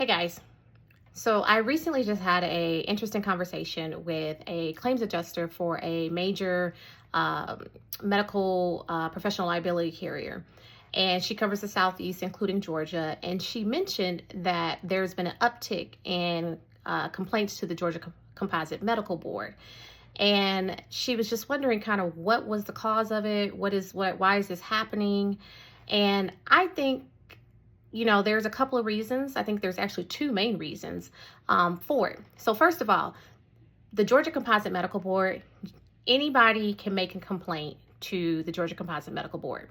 Hey guys. So I recently just had a interesting conversation with a claims adjuster for a major um, medical professional liability carrier. And she covers the Southeast, including Georgia. And she mentioned that there's been an uptick in complaints to the Georgia Composite Medical Board. And she was just wondering kind of what was the cause of it? Why is this happening? And I think there's a couple of reasons. I think there's actually two main reasons for it. So, first of all, the Georgia Composite Medical Board, anybody can make a complaint to the Georgia Composite Medical Board.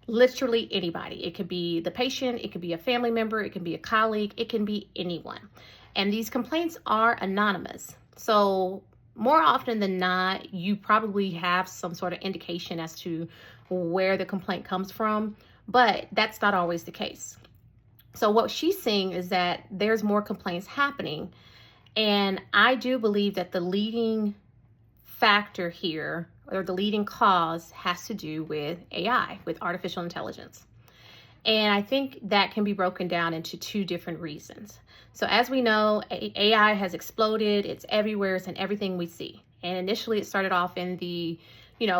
Literally anybody. It could be the patient, it could be a family member, it can be a colleague, it can be anyone. And these complaints are anonymous. So, more often than not, you probably have some sort of indication as to where the complaint comes from, but that's not always the case. So what she's seeing is that there's more complaints happening. And I do believe that the leading factor here, or the leading cause, has to do with AI, with artificial intelligence. And I think that can be broken down into two different reasons. So as we know, AI has exploded. It's everywhere. It's in everything we see. And initially it started off in the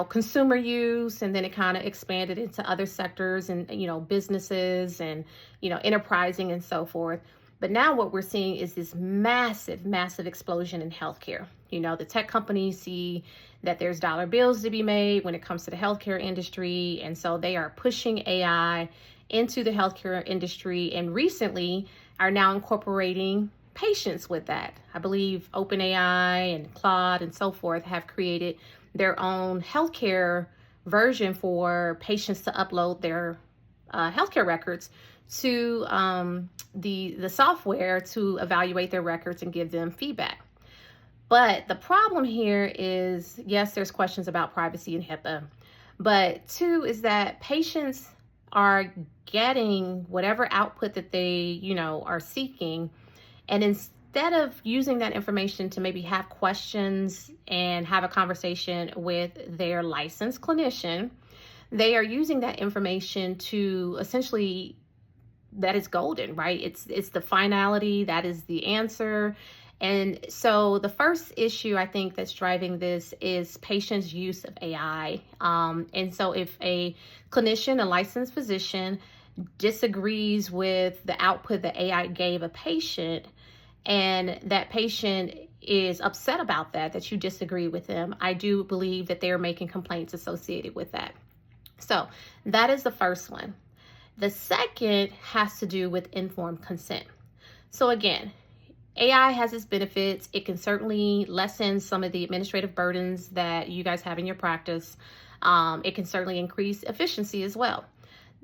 consumer use, and then it kind of expanded into other sectors and, businesses and, enterprising and so forth. But now what we're seeing is this massive, massive explosion in healthcare. The tech companies see that there's dollar bills to be made when it comes to the healthcare industry. And so they are pushing AI into the healthcare industry, and recently are now incorporating patients with that. I believe OpenAI and Claude and so forth have created their own healthcare version for patients to upload their healthcare records to the software to evaluate their records and give them feedback. But the problem here is, yes, there's questions about privacy and HIPAA, but two is that patients are getting whatever output that they, are seeking. And instead of using that information to maybe have questions and have a conversation with their licensed clinician, they are using that information to essentially, that is golden, right? It's the finality, that is the answer. And so the first issue I think that's driving this is patients' use of AI. And so if a clinician, a licensed physician, disagrees with the output that AI gave a patient, and that patient is upset about that you disagree with them, I do believe that they're making complaints associated with that. So that is the first one. The second has to do with informed consent. So again, AI has its benefits. It can certainly lessen some of the administrative burdens that you guys have in your practice. It can certainly increase efficiency as well.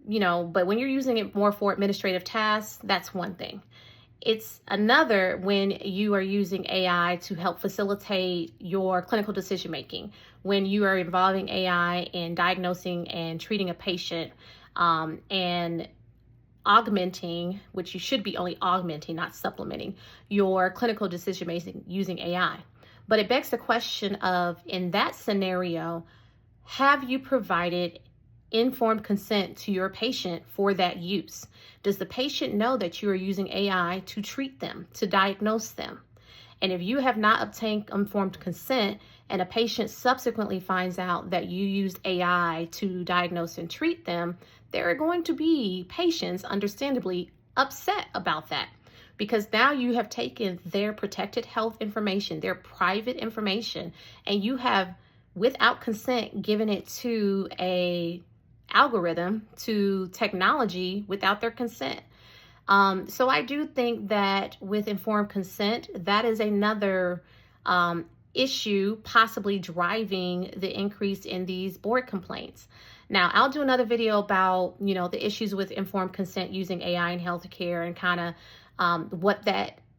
But when you're using it more for administrative tasks, that's one thing. It's another when you are using AI to help facilitate your clinical decision making, when you are involving AI in diagnosing and treating a patient, and augmenting, which you should be only augmenting, not supplementing, your clinical decision making using AI. But it begs the question of, in that scenario, have you provided informed consent to your patient for that use? Does the patient know that you are using AI to treat them, to diagnose them? And if you have not obtained informed consent and a patient subsequently finds out that you used AI to diagnose and treat them, there are going to be patients, understandably, upset about that, because now you have taken their protected health information, their private information, and you have, without consent, given it to a algorithm, to technology, without their consent. So I do think that with informed consent, that is another issue possibly driving the increase in these board complaints. Now, I'll do another video about, the issues with informed consent using AI in healthcare, and kind of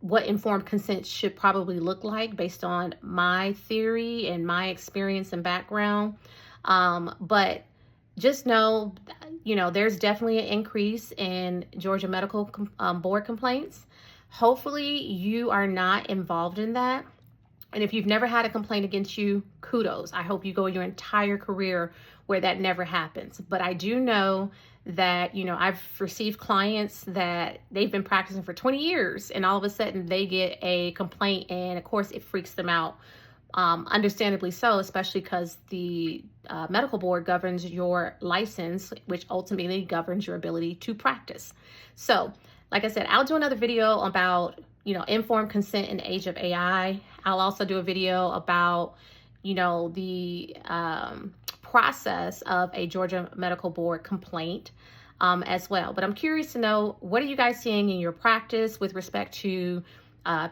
what informed consent should probably look like based on my theory and my experience and background. But just know, there's definitely an increase in Georgia Medical Board complaints. Hopefully you are not involved in that. And if you've never had a complaint against you, kudos. I hope you go your entire career where that never happens. But I do know that, I've received clients that they've been practicing for 20 years and all of a sudden they get a complaint, and of course it freaks them out. Understandably so, especially because the medical board governs your license, which ultimately governs your ability to practice. So, like I said, I'll do another video about, informed consent in the age of AI. I'll also do a video about, the process of a Georgia Medical Board complaint as well. But I'm curious to know, what are you guys seeing in your practice with respect to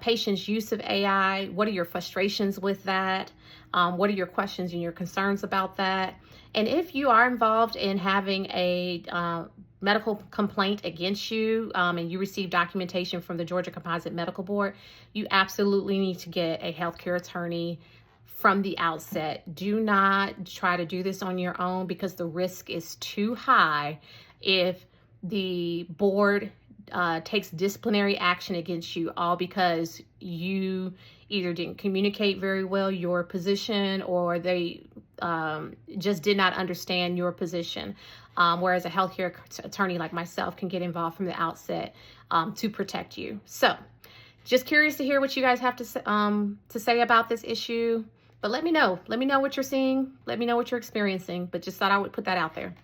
patients' use of AI? What are your frustrations with that? What are your questions and your concerns about that? And if you are involved in having a medical complaint against you, and you receive documentation from the Georgia Composite Medical Board, you absolutely need to get a healthcare attorney from the outset. Do not try to do this on your own, because the risk is too high if the board takes disciplinary action against you, all because you either didn't communicate very well your position, or they just did not understand your position. Whereas a healthcare attorney like myself can get involved from the outset to protect you. So just curious to hear what you guys have to say about this issue. But let me know what you're seeing. Let me know what you're experiencing. But just thought I would put that out there.